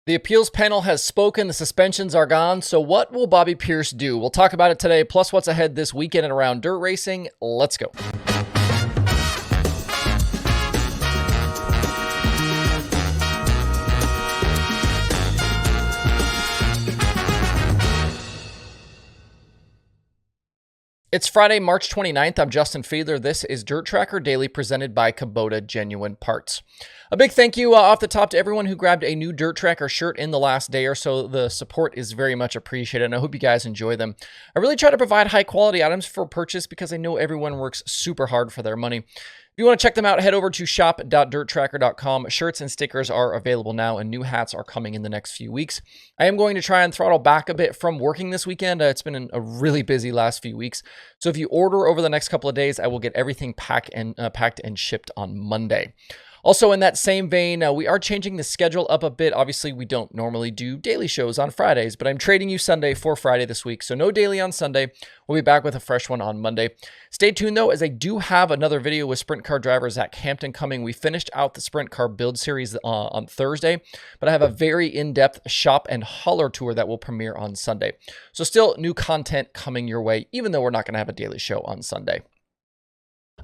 The appeals panel has spoken, the suspensions are gone, so what will Bobby Pierce do? We'll talk about it today, plus what's ahead this weekend and around dirt racing. Let's go. It's Friday, March 29th. I'm Justin Fiedler. This is Dirt Tracker Daily presented by Kubota Genuine Parts. A big thank you off the top to everyone who grabbed a new Dirt Tracker shirt in the last day or so. The support is very much appreciated, and I hope you guys enjoy them. I really try to provide high quality items for purchase because I know everyone works super hard for their money. If you want to check them out, head over to shop.dirtracker.com. Shirts and stickers are available now, and new hats are coming in the next few weeks. I am going to try and throttle back a bit from working this weekend. It's been a really busy last few weeks. So if you order over the next couple of days, I will get everything packed and shipped on Monday. Also, in that same vein, we are changing the schedule up a bit. Obviously, we don't normally do daily shows on Fridays, but I'm trading you Sunday for Friday this week. So no daily on Sunday. We'll be back with a fresh one on Monday. Stay tuned, though, as I do have another video with sprint car driver Zach Hampton coming. We finished out the sprint car build series on Thursday, but I have a very in-depth shop and hauler tour that will premiere on Sunday. So still new content coming your way, even though we're not going to have a daily show on Sunday.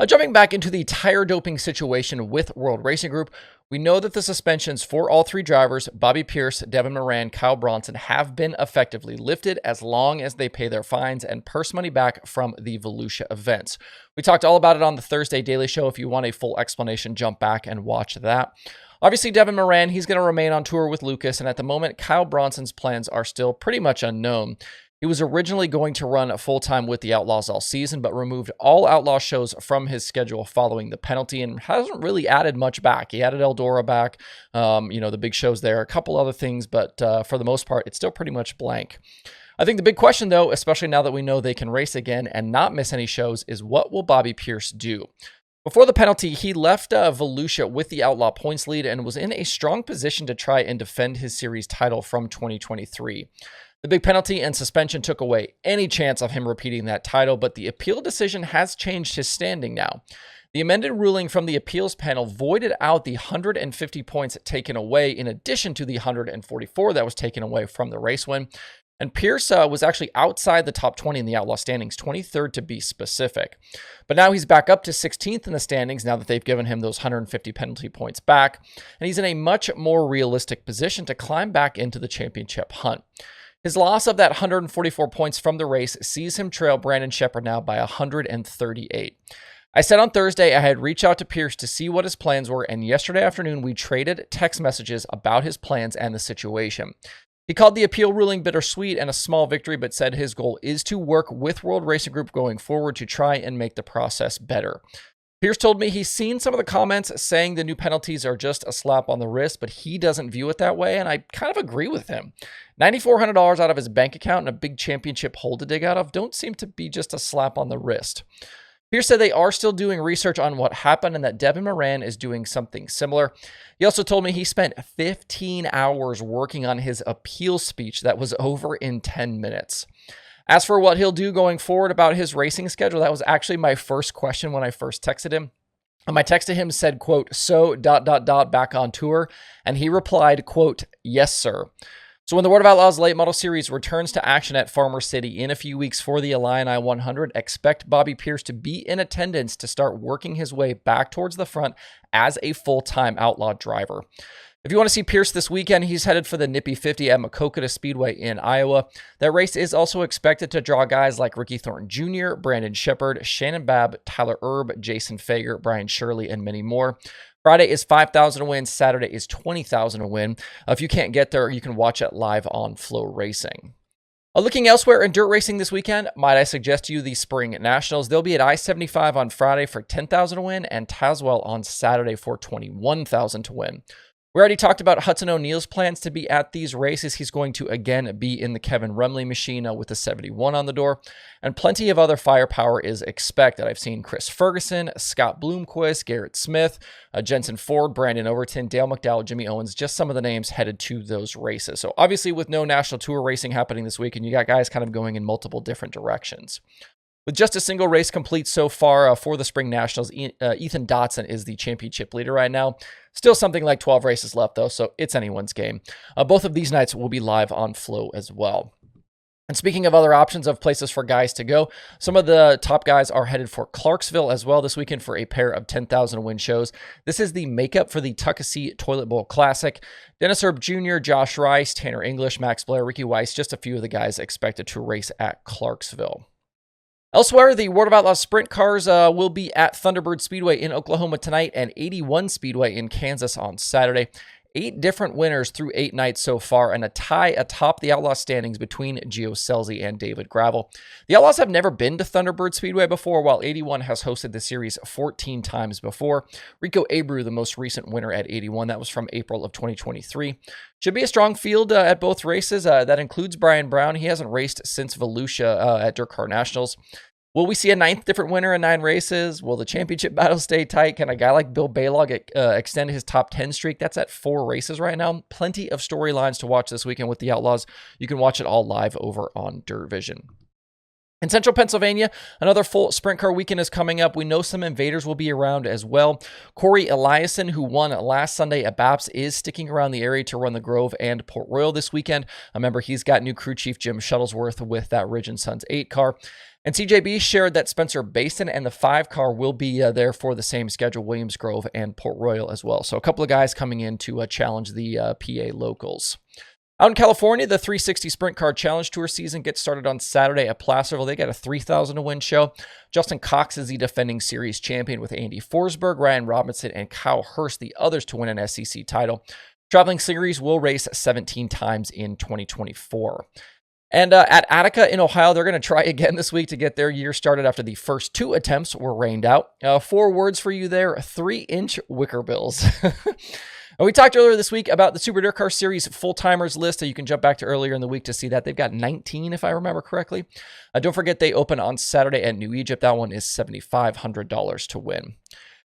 Jumping back into the tire doping situation with World Racing Group, we know that the suspensions for all three drivers, Bobby Pierce, Devin Moran, Kyle Bronson, have been effectively lifted as long as they pay their fines and purse money back from the Volusia events. We talked all about it on the Thursday Daily Show. If you want a full explanation, jump back and watch that. Obviously, Devin Moran, he's going to remain on tour with Lucas, and at the moment, Kyle Bronson's plans are still pretty much unknown. He was originally going to run full-time with the Outlaws all season, but removed all Outlaw shows from his schedule following the penalty and hasn't really added much back. He added Eldora back, the big shows there, a couple other things, but for the most part, it's still pretty much blank. I think the big question, though, especially now that we know they can race again and not miss any shows, is what will Bobby Pierce do? Before the penalty, he left Volusia with the Outlaw points lead and was in a strong position to try and defend his series title from 2023. The big penalty and suspension took away any chance of him repeating that title, but the appeal decision has changed his standing now. The amended ruling from the appeals panel voided out the 150 points taken away in addition to the 144 that was taken away from the race win. And Pierce was actually outside the top 20 in the Outlaw standings, 23rd to be specific. But now he's back up to 16th in the standings now that they've given him those 150 penalty points back. And he's in a much more realistic position to climb back into the championship hunt. His loss of that 144 points from the race sees him trail Brandon Sheppard now by 138. I said on Thursday I had reached out to Pierce to see what his plans were, and yesterday afternoon we traded text messages about his plans and the situation. He called the appeal ruling bittersweet and a small victory, but said his goal is to work with World Racing Group going forward to try and make the process better. Pierce told me he's seen some of the comments saying the new penalties are just a slap on the wrist, but he doesn't view it that way, and I kind of agree with him. $9,400 out of his bank account and a big championship hole to dig out of don't seem to be just a slap on the wrist. Pierce said they are still doing research on what happened and that Devin Moran is doing something similar. He also told me he spent 15 hours working on his appeal speech that was over in 10 minutes. As for what he'll do going forward about his racing schedule, that was actually my first question when I first texted him. My text to him said, quote, back on tour. And he replied, quote, yes, sir. So when the World of Outlaws Late Model Series returns to action at Farmer City in a few weeks for the Illini 100, expect Bobby Pierce to be in attendance to start working his way back towards the front as a full-time Outlaw driver. If you want to see Pierce this weekend, he's headed for the Nippy 50 at Maquoketa Speedway in Iowa. That race is also expected to draw guys like Ricky Thornton Jr., Brandon Sheppard, Shannon Babb, Tyler Erb, Jason Fager, Brian Shirley, and many more. Friday is $5,000 a win. Saturday is $20,000 a win. If you can't get there, you can watch it live on Flow Racing. Looking elsewhere in dirt racing this weekend, might I suggest to you the Spring Nationals. They'll be at I-75 on Friday for $10,000 to win and Tazewell on Saturday for $21,000 to win. We already talked about Hudson O'Neal's plans to be at these races. He's going to again be in the Kevin Rumley machine with the 71 on the door. And plenty of other firepower is expected. I've seen Chris Ferguson, Scott Bloomquist, Garrett Smith, Jensen Ford, Brandon Overton, Dale McDowell, Jimmy Owens, just some of the names headed to those races. So obviously with no national tour racing happening this week, and you got guys kind of going in multiple different directions. With just a single race complete so far for the Spring Nationals, Ethan Dotson is the championship leader right now. Still something like 12 races left, though, so it's anyone's game. Both of these nights will be live on Flow as well. And speaking of other options of places for guys to go, some of the top guys are headed for Clarksville as well this weekend for a pair of 10,000 win shows. This is the makeup for the Tuckasee Toilet Bowl Classic. Dennis Erb Jr., Josh Rice, Tanner English, Max Blair, Ricky Weiss, just a few of the guys expected to race at Clarksville. Elsewhere, the World of Outlaws sprint cars will be at Thunderbird Speedway in Oklahoma tonight and 81 Speedway in Kansas on Saturday. 8 different winners through 8 nights so far, and a tie atop the Outlaws standings between Gio Scelzi and David Gravel. The Outlaws have never been to Thunderbird Speedway before, while 81 has hosted the series 14 times before. Rico Abreu, the most recent winner at 81, that was from April of 2023. Should be a strong field at both races. That includes Brian Brown. He hasn't raced since Volusia at DIRTRACKR Nationals. Will we see a 9th different winner in 9 races? Will the championship battle stay tight? Can a guy like Bill Baylog extend his top 10 streak? That's at 4 races right now. Plenty of storylines to watch this weekend with the Outlaws. You can watch it all live over on DIRTVision. In Central Pennsylvania, another full sprint car weekend is coming up. We know some invaders will be around as well. Corey Eliason, who won last Sunday at BAPS, is sticking around the area to run the Grove and Port Royal this weekend. Remember, he's got new crew chief Jim Shuttlesworth with that Ridge & Sons 8 car. And CJB shared that Spencer Basin and the 5 car will be there for the same schedule, Williams Grove and Port Royal as well. So a couple of guys coming in to challenge the PA locals. Out in California, the 360 Sprint Car Challenge Tour season gets started on Saturday at Placerville. They got a 3,000 to win show. Justin Cox is the defending series champion with Andy Forsberg, Ryan Robinson, and Kyle Hurst, the others to win an SEC title. Traveling Series will race 17 times in 2024. And at Attica in Ohio, they're going to try again this week to get their year started after the first 2 attempts were rained out. 4 words for you there: 3-inch wicker bills. And we talked earlier this week about the Super Dirt Car Series full-timers list. You can jump back to earlier in the week to see that. They've got 19, if I remember correctly. Don't forget they open on Saturday at New Egypt. That one is $7,500 to win.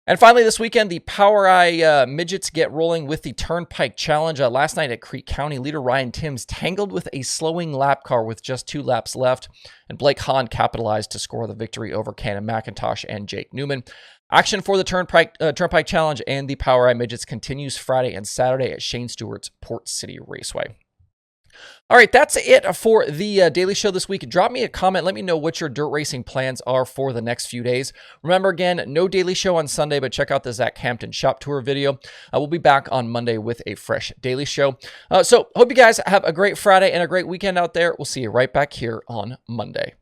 And finally, this weekend, the Power Eye Midgets get rolling with the Turnpike Challenge. Last night at Creek County, leader Ryan Timms tangled with a slowing lap car with just 2 laps left, and Blake Hahn capitalized to score the victory over Cannon McIntosh and Jake Newman. Action for the Turnpike Challenge and the Power Eye Midgets continues Friday and Saturday at Shane Stewart's Port City Raceway. All right, that's it for the Daily Show this week. Drop me a comment. Let me know what your dirt racing plans are for the next few days. Remember, again, no Daily Show on Sunday, but check out the Zach Hampton Shop Tour video. We'll be back on Monday with a fresh Daily Show. So hope you guys have a great Friday and a great weekend out there. We'll see you right back here on Monday.